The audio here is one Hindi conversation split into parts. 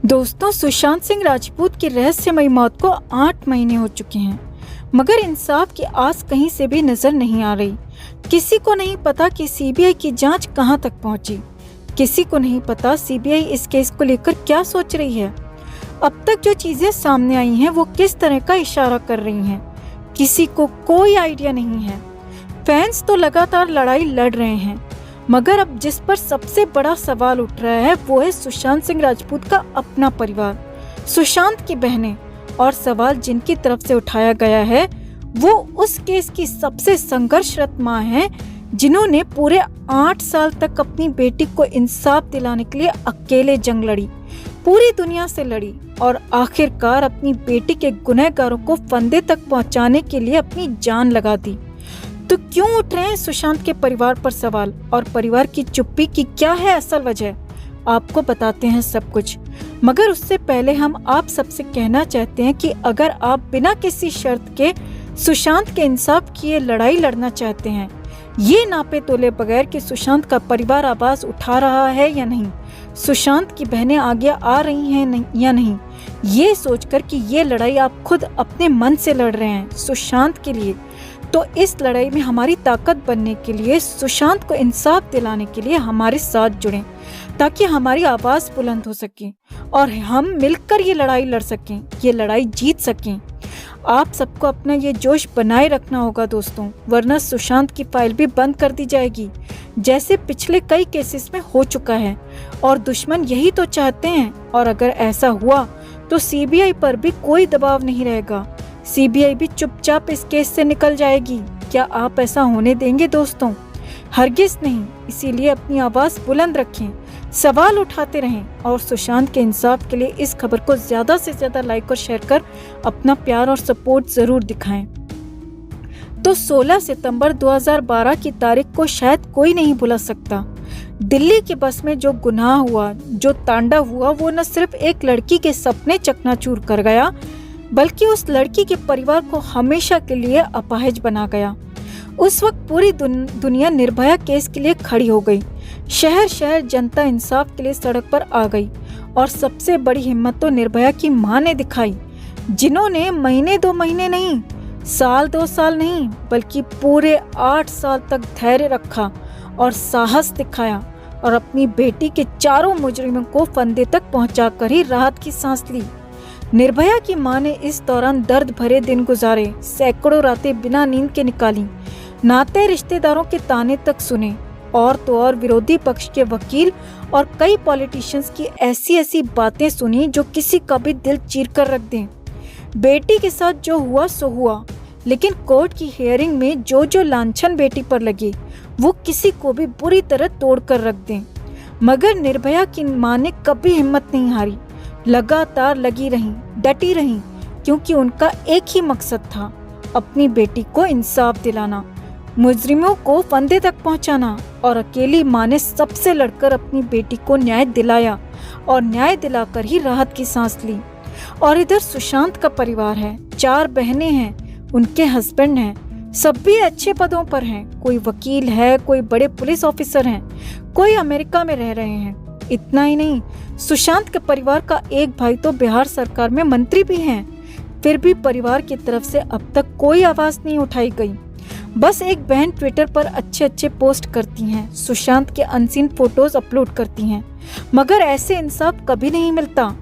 दोस्तों, सुशांत सिंह राजपूत की रहस्यमयी मौत को 8 महीने हो चुके हैं, मगर इंसाफ की आस कहीं से भी नजर नहीं आ रही। किसी को नहीं पता कि सीबीआई की जांच कहां तक पहुंची। किसी को नहीं पता सीबीआई इस केस को लेकर क्या सोच रही है। अब तक जो चीजें सामने आई हैं वो किस तरह का इशारा कर रही हैं, किसी को कोई आइडिया नहीं है। फैंस तो लगातार लड़ाई लड़ रहे हैं, मगर अब जिस पर सबसे बड़ा सवाल उठ रहा है वो है सुशांत सिंह राजपूत का अपना परिवार, सुशांत की बहनें। और सवाल जिनकी तरफ से उठाया गया है वो उस केस की सबसे संघर्षरत मां है, जिन्होंने पूरे 8 साल तक अपनी बेटी को इंसाफ दिलाने के लिए अकेले जंग लड़ी, पूरी दुनिया से लड़ी और आखिरकार अपनी बेटी के गुनहगारों को फंदे तक पहुंचाने के लिए अपनी जान लगा दी। तो क्यों उठ रहे हैं सुशांत के परिवार पर सवाल, और परिवार की चुप्पी की क्या है असल वजह? आपको बताते हैं सब कुछ, मगर उससे पहले हम आप सबसे कहना चाहते हैं कि अगर आप बिना किसी शर्त के सुशांत के इंसाफ की ये लड़ाई लड़ना चाहते हैं, ये नापे तोले बगैर कि सुशांत का परिवार आवाज उठा रहा है या नहीं, सुशांत की बहनें आगे आ रही हैं या नहीं, ये सोचकर कि ये लड़ाई आप खुद अपने मन से लड़ रहे हैं सुशांत के लिए, तो इस लड़ाई में हमारी ताकत बनने के लिए, सुशांत को इंसाफ दिलाने के लिए हमारे साथ जुड़ें, ताकि हमारी आवाज़ बुलंद हो सके और हम मिलकर ये लड़ाई लड़ सकें, ये लड़ाई जीत सकें। आप सबको अपना ये जोश बनाए रखना होगा दोस्तों, वरना सुशांत की फाइल भी बंद कर दी जाएगी, जैसे पिछले कई केसेस में हो चुका है। और दुश्मन यही तो चाहते हैं, और अगर ऐसा हुआ तो सीबीआई पर भी कोई दबाव नहीं रहेगा, सीबीआई भी चुपचाप इस केस से निकल जाएगी। क्या आप ऐसा होने देंगे दोस्तों? हरगिज नहीं। इसीलिए अपनी आवाज़ बुलंद रखें, सवाल उठाते रहें और सुशांत के इंसाफ के लिए इस खबर को ज़्यादा से ज़्यादा लाइक और शेयर कर अपना प्यार और सपोर्ट ज़रूर दिखाएं। तो 16 सितंबर 2012 की तारीख को शायद कोई नहीं भुला सकता। दिल्ली के बस में जो गुनाह हुआ, जो तांडव हुआ, वो न सिर्फ एक लड़की के सपने चकनाचूर कर गया, बल्कि उस लड़की के परिवार को हमेशा के लिए अपाहिज बना गया। उस वक्त पूरी दुनिया निर्भया केस के लिए खड़ी हो गई। शहर शहर जनता इंसाफ के लिए सड़क पर आ गई, और सबसे बड़ी हिम्मत तो निर्भया की मां ने दिखाई, जिन्होंने महीने 2 महीने नहीं, साल 2 साल नहीं, बल्कि पूरे 8 साल तक धैर्य रखा और साहस दिखाया और अपनी बेटी के चारों मुजरिमों को फंदे तक पहुंचाकर ही राहत की सांस ली। निर्भया की मां ने इस दौरान दर्द भरे दिन गुजारे, सैकड़ों रातें बिना नींद के निकाली, नाते रिश्तेदारों के ताने तक सुने, और तो और विरोधी पक्ष के वकील और कई पॉलिटिशियंस की ऐसी ऐसी बातें सुनी जो किसी का भी दिल चीर कर रख दें। बेटी के साथ जो हुआ सो हुआ, लेकिन कोर्ट की हियरिंग में जो जो लांछन बेटी पर लगे वो किसी को भी बुरी तरह तोड़ कर रख दें। मगर निर्भया की मां ने कभी हिम्मत नहीं हारी, लगातार लगी रहीं, डटी रहीं, क्योंकि उनका एक ही मकसद था, अपनी बेटी को इंसाफ दिलाना, मुजरिमों को फंदे तक पहुंचाना। और अकेली मां ने सबसे लड़कर अपनी बेटी को न्याय दिलाया, और न्याय दिलाकर ही राहत की सांस ली। और इधर सुशांत का परिवार है, 4 बहनें हैं, उनके हस्बैंड हैं, सब भी अच्छे पदों पर हैं, कोई वकील है, कोई बड़े पुलिस ऑफिसर हैं, कोई अमेरिका में रह रहे हैं। इतना ही नहीं, सुशांत के परिवार का एक भाई तो बिहार सरकार में मंत्री भी हैं। फिर भी परिवार की तरफ से अब तक कोई आवाज नहीं उठाई गई। बस एक बहन ट्विटर पर अच्छे अच्छे पोस्ट करती हैं, सुशांत के अनसीन फोटोज अपलोड करती हैं, मगर ऐसे इंसाफ कभी नहीं मिलता।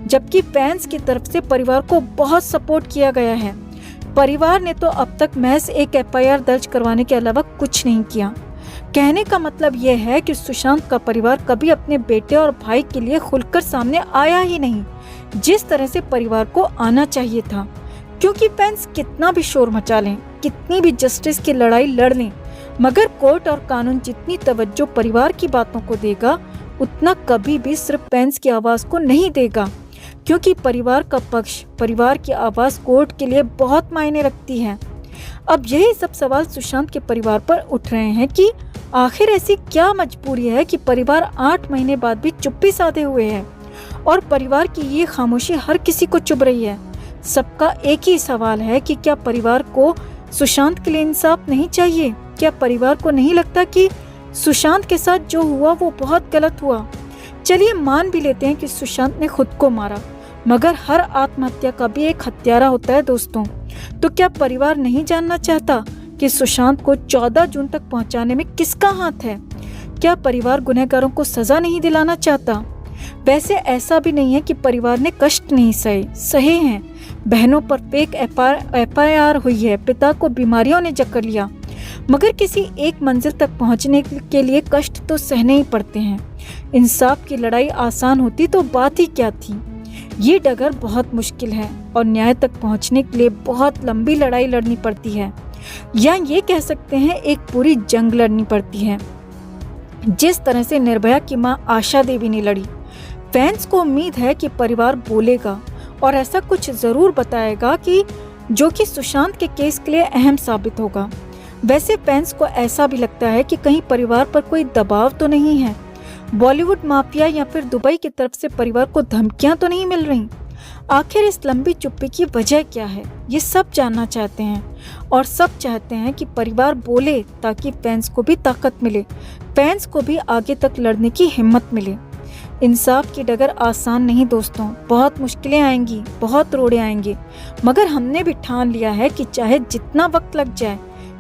जबकि फैंस की तरफ से परिवार को बहुत सपोर्ट किया गया है। परिवार ने तो अब तक महज एक एफआईआर दर्ज करवाने के अलावा कुछ नहीं किया। कहने का मतलब यह है कि सुशांत का परिवार कभी अपने बेटे और भाई के लिए खुलकर सामने आया ही नहीं, जिस तरह से परिवार को आना चाहिए था। क्योंकि फैंस कितना भी शोर मचा लें, कितनी भी जस्टिस की लड़ाई लड़ लें, मगर कोर्ट और कानून जितनी तवज्जो परिवार की बातों को देगा, उतना कभी भी सिर्फ फैंस की आवाज को नहीं देगा। क्योंकि परिवार का पक्ष, परिवार की आवाज कोर्ट के लिए बहुत मायने रखती है। अब यही सब सवाल सुशांत के परिवार पर उठ रहे हैं कि आखिर ऐसी क्या मजबूरी है कि परिवार 8 महीने बाद भी चुप्पी साधे हुए है, और परिवार की ये खामोशी हर किसी को चुभ रही है। सबका एक ही सवाल है कि क्या परिवार को सुशांत के लिए इंसाफ नहीं चाहिए? क्या परिवार को नहीं लगता कि सुशांत के साथ जो हुआ वो बहुत गलत हुआ? चलिए मान भी लेते हैं कि सुशांत ने खुद को मारा, मगर हर आत्महत्या का भी एक हत्यारा होता है दोस्तों। तो क्या परिवार नहीं जानना चाहता कि सुशांत को 14 जून तक पहुंचाने में किसका हाथ है? क्या परिवार गुनहगारों को सजा नहीं दिलाना चाहता? वैसे ऐसा भी नहीं है कि परिवार ने कष्ट नहीं सहे हैं। बहनों पर फेक FIR हुई है, पिता को बीमारियों ने जकड़ लिया, मगर किसी एक मंजिल तक पहुंचने के लिए कष्ट तो सहने ही पड़ते हैं। इंसाफ की लड़ाई आसान होती तो बात ही क्या थी। ये डगर बहुत मुश्किल है और न्याय तक पहुंचने के लिए बहुत लंबी लड़ाई लड़नी पड़ती है, या ये कह सकते हैं एक पूरी जंग लड़नी पड़ती है। जिस तरह से निर्भया की मां आशा देवी ने लड़ी, फैंस को उम्मीद है कि परिवार बोलेगा और ऐसा कुछ जरूर बताएगा कि जो कि सुशांत के केस के लिए अहम साबित होगा। वैसे फैंस को ऐसा भी लगता है कि कहीं परिवार पर कोई दबाव तो नहीं है, बॉलीवुड माफिया या फिर दुबई की तरफ से परिवार को धमकियां तो नहीं मिल रही। आखिर इस लंबी चुप्पी की वजह क्या है, ये सब जानना चाहते हैं और सब चाहते हैं कि परिवार बोले ताकि फैंस को भी ताकत मिले, फैंस को भी आगे तक लड़ने की हिम्मत मिले। इंसाफ की डगर आसान नहीं दोस्तों, बहुत मुश्किलें आएंगी, बहुत रोड़े आएंगे, मगर हमने भी ठान लिया है कि चाहे जितना वक्त लग जाए,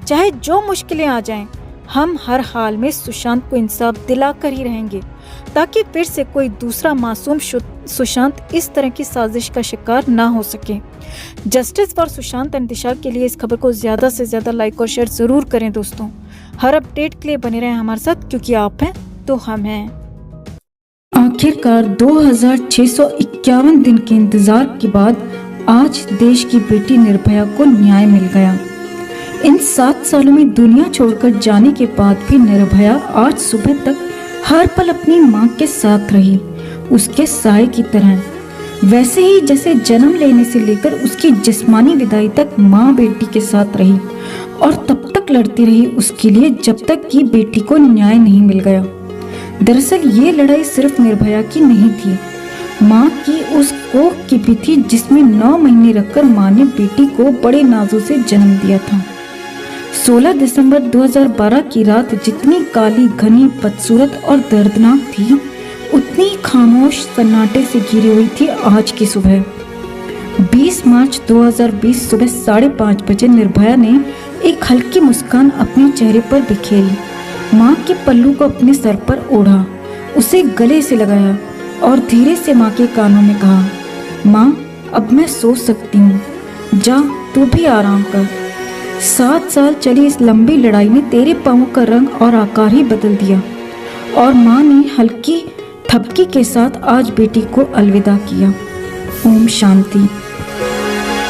चाहे जो मुश्किलें आ जाएं, हम हर हाल में सुशांत को इंसाफ दिलाकर ही रहेंगे, ताकि फिर से कोई दूसरा मासूम सुशांत इस तरह की साजिश का शिकार ना हो सके। जस्टिस फॉर सुशांत एंड दिशा के लिए इस खबर को ज़्यादा से ज़्यादा लाइक और शेयर ज़रूर करें दोस्तों। हर अपडेट के लिए बने रहें हमारे साथ, क्योंकि आप हैं तो हम हैं। आखिरकार 2651 दिन के इंतजार के बाद आज देश की बेटी निर्भया को न्याय मिल गया। इन 7 सालों में दुनिया छोड़कर जाने के बाद भी निर्भया आज सुबह तक हर पल अपनी मां के साथ रही, उसके साए की तरह। वैसे ही जैसे जन्म लेने से लेकर उसकी जिस्मानी विदाई तक मां बेटी के साथ रही और तब तक लड़ती रही उसके लिए जब तक कि बेटी को न्याय नहीं मिल गया। दरअसल ये लड़ाई सिर्फ निर्भया की नहीं थी, माँ की उस कोख की भी थी जिसमें 9 महीने रखकर माँ ने बेटी को बड़े नाजों से जन्म दिया था। 16 दिसंबर 2012 की रात जितनी काली, घनी, बदसूरत और दर्दनाक थी, उतनी खामोश सन्नाटे से घिरी हुई थी आज की सुबह। 20 मार्च 2020 सुबह 5:30 बजे निर्भया ने एक हल्की मुस्कान अपने चेहरे पर बिखेरी, माँ के पल्लू को अपने सर पर ओढ़ा, उसे गले से लगाया और धीरे से माँ के कानों में कहा, माँ अब मैं सो सकती हूँ, जा तू भी आराम कर। 7 साल चली इस लंबी लड़ाई ने तेरे पाँव का रंग और आकार ही बदल दिया। और माँ ने हल्की थपकी के साथ आज बेटी को अलविदा किया। ओम शांति।